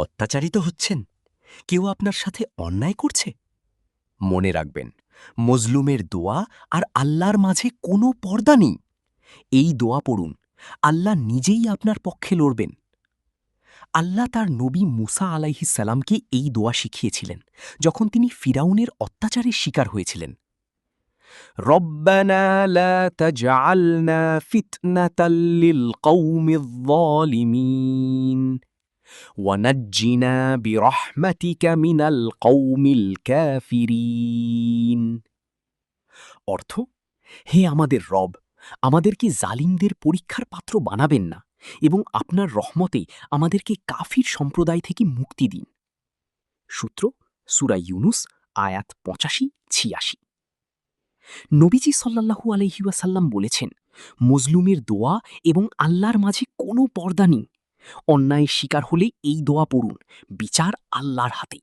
অত্যাচারিত হচ্ছেন, কেউ আপনার সাথে অন্যায় করছে, মনে রাখবেন, মজলুমের দোয়া আর আল্লাহর মাঝে কোনো পর্দা নেই। এই দোয়া পড়ুন, আল্লাহ নিজেই আপনার পক্ষে লড়বেন। আল্লাহ তার নবী মুসা আলাইহিস সালামকে এই দোয়া শিখিয়েছিলেন যখন তিনি ফিরাউনের অত্যাচারের শিকার হয়েছিলেন। রব্বানা লা তাজআলনা ফিতনাতাল লিল কওমিয যালিমিন ওয়ানাজ্জিনা বিরহমাতিকা মিনাল কওমিল কাফিরিন। অর্থ, হে আমাদের রব, আমাদেরকে জালিমদের পরীক্ষার পাত্র বানাবেন না এবং আপনার রহমতে আমাদেরকে কাফির সম্প্রদায় থেকে মুক্তি দিন। সূত্র সূরা ইউনুস আয়াত ৮৫-৮৬। নবীজি সাল্লাল্লাহু আলাইহি ওয়াসাল্লাম বলেছেন, মজলুমের দোয়া এবং আল্লাহর মাঝে কোনো পর্দা নেই। অন্যায়ের শিকার হলে এই দোয়া পড়ুন, বিচার আল্লাহর হাতে।